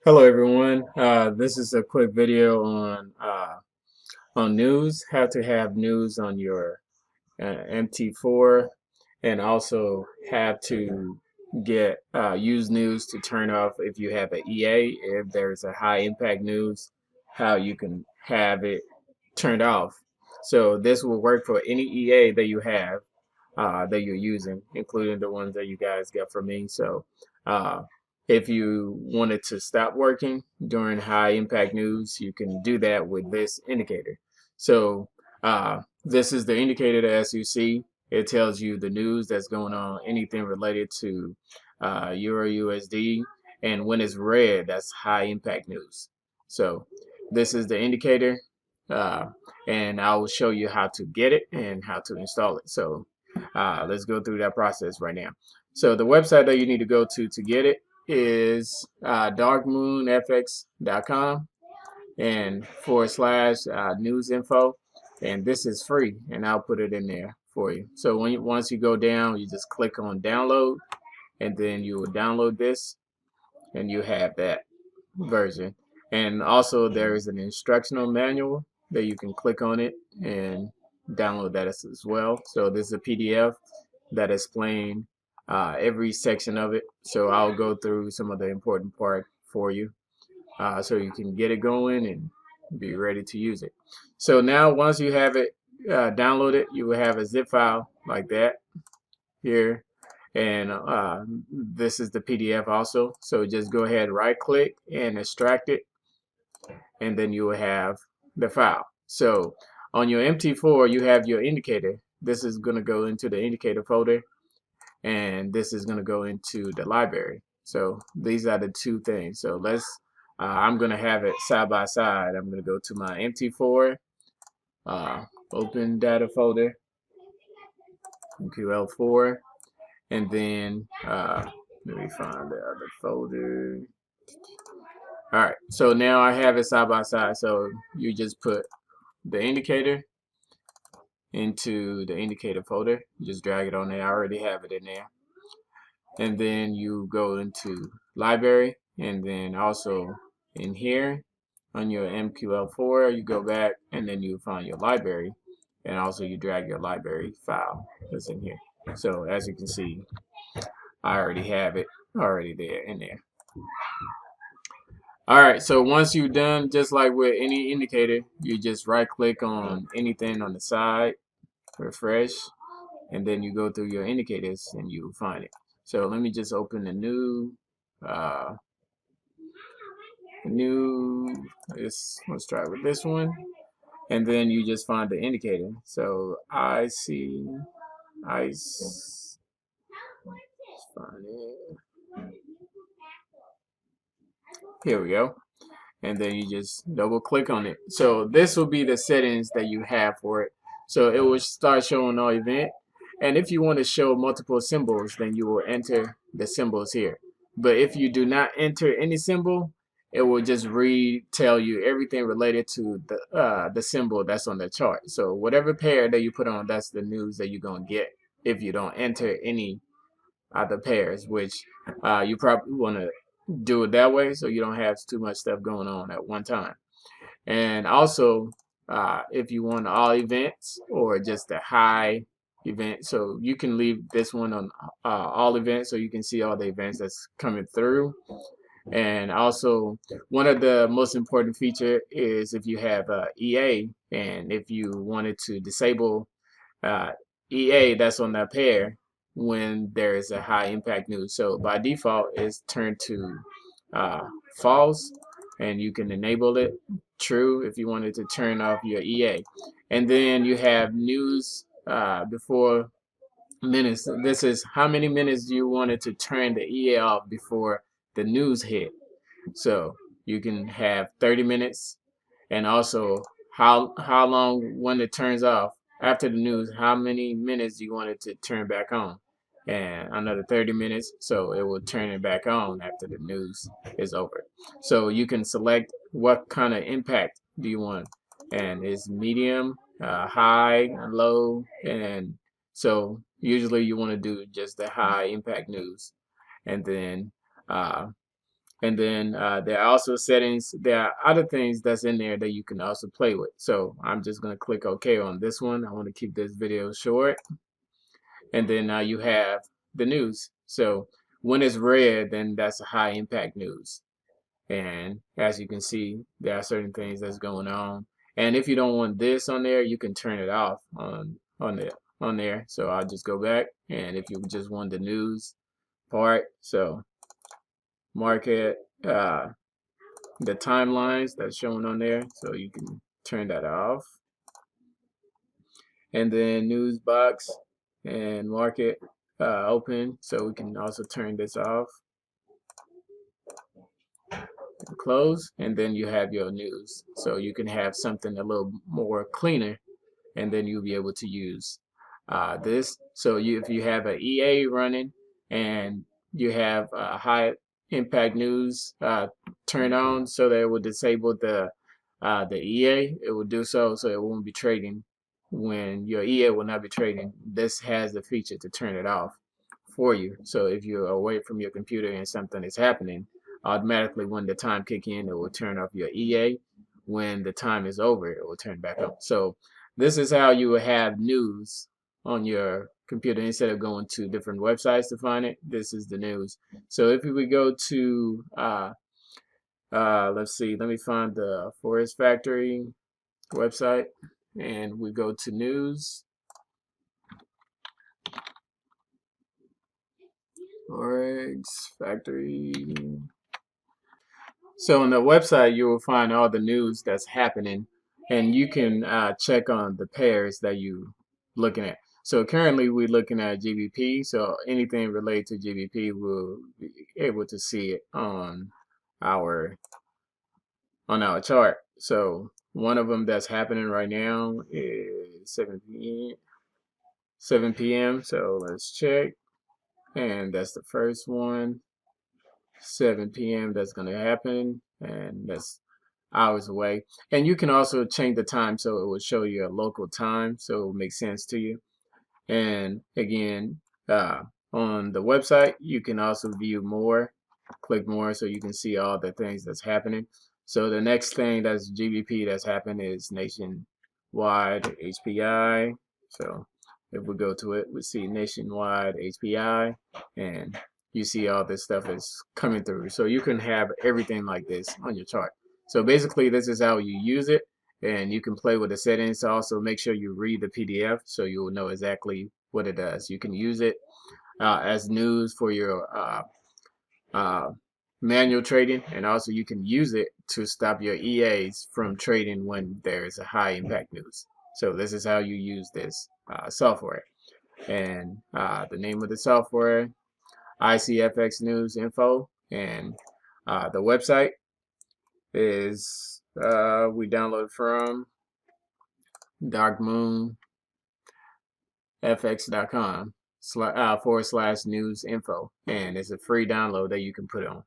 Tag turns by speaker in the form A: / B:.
A: Hello everyone. This is a quick video on news, how to have news on your MT4, and also how to get use news to turn off if you have an EA. If there's a high impact news, how you can have it turned off. So this will work for any EA that you have that you're using, including the ones that you guys got from me. So uh, if you wanted to stop working during high impact news, you can do that with this indicator. So this is the indicator as you see. It tells you the news that's going on, anything related to Euro USD. And when it's red, that's high impact news. So this is the indicator. Uh, and I will show you how to get it and how to install it. So let's go through that process right now. So the website that you need to go to get it is darkmoonfx.com and /NewsInfo, and this is free, and I'll put it in there for you. So once you go down, you just click on download, and then you will download this, and you have that version. And also there is an instructional manual that you can click on it and download that as well. So this is a PDF that explains every section of it. So I'll go through some of the important part for you so you can get it going and be ready to use it. So now once you have it downloaded, you will have a zip file like that here, and this is the PDF also. So just go ahead, right click and extract it, and then you will have the file. So on your MT4 you have your indicator. This is going to go into the indicator folder, and this is going to go into the library. So these are the two things. So I'm going to have it side by side. I'm going to go to my MT4, open data folder, MQL4, and then let me find the other folder. All right, so now I have it side by side. So you just put the indicator into the indicator folder. You just drag it on there. I already have it in there. And then you go into library, and then also in here on your MQL4, you go back and then you find your library, and also you drag your library file that's in here. So as you can see, I already have it already there in there. All right, so once you're done, just like with any indicator, you just right click on anything on the side, refresh, and then you go through your indicators and you find it. So let me just open a uh, let's try with this one, and then you just find the indicator. So I see ice, find it. Here we go. And then you just double click on it. So this will be the settings that you have for it. So it will start showing all event. And if you want to show multiple symbols, then you will enter the symbols here. But if you do not enter any symbol, it will just tell you everything related to the symbol that's on the chart. So whatever pair that you put on, that's the news that you're gonna get if you don't enter any other pairs, which you probably want to do it that way so you don't have too much stuff going on at one time. And also, if you want all events or just the high event, so you can leave this one on all events so you can see all the events that's coming through. And also, one of the most important feature is if you have EA, and if you wanted to disable uh, EA that's on that pair when there is a high impact news. So by default, it's turned to false, and you can enable it true if you wanted to turn off your EA. And then you have news before minutes. This is how many minutes do you want it to turn the EA off before the news hit. So you can have 30 minutes, and also how long when it turns off after the news, how many minutes do you want it to turn back on, and another 30 minutes, so it will turn it back on after the news is over. So you can select what kind of impact do you want, and it's medium, high, low. And so usually you want to do just the high impact news, and then And then there are also settings. There are other things that's in there that you can also play with. So I'm just going to click OK on this one. I want to keep this video short. And then now you have the news. So when it's red, then that's a high impact news. And as you can see, there are certain things that's going on. And if you don't want this on there, you can turn it off on there. So I'll just go back, and if you just want the news part, so market the timelines that's shown on there, so you can turn that off. And then news box and market open, so we can also turn this off. Close, and then you have your news, so you can have something a little more cleaner, and then you'll be able to use this. So if you have an EA running and you have high impact news turned on, so that it will disable the EA, it will do so it won't be trading. When your EA will not be trading, this has the feature to turn it off for you. So if you're away from your computer and something is happening, automatically when the time kick in, it will turn off your EA. When the time is over, it will turn back on. So this is how you will have news on your computer instead of going to different websites to find it. This is the news. So if we go to let's see, let me find the Forest Factory website, and we go to news. Forex Factory. So on the website, you will find all the news that's happening, and you can check on the pairs that you looking at. So currently we're looking at GBP. So anything related to GBP, we'll be able to see it on our chart. So one of them that's happening right now is 7 p.m. So let's check, and that's the first one. 7 p.m. that's going to happen, and that's hours away. And you can also change the time so it will show you a local time, so it will make sense to you. And again, on the website, you can also view more, click more, so you can see all the things that's happening. So the next thing that's GBP that's happened is nationwide HPI. So if we go to it, we see nationwide HPI, and you see all this stuff is coming through. So you can have everything like this on your chart. So basically, this is how you use it, and you can play with the settings. Also, make sure you read the PDF so you will know exactly what it does. You can use it as news for your manual trading, and also you can use it to stop your EAs from trading when there's a high impact news. So this is how you use this software. And the name of the software, IceFX-NewsInfo, and the website is we download from darkmoonfx.com /news info, and it's a free download that you can put on.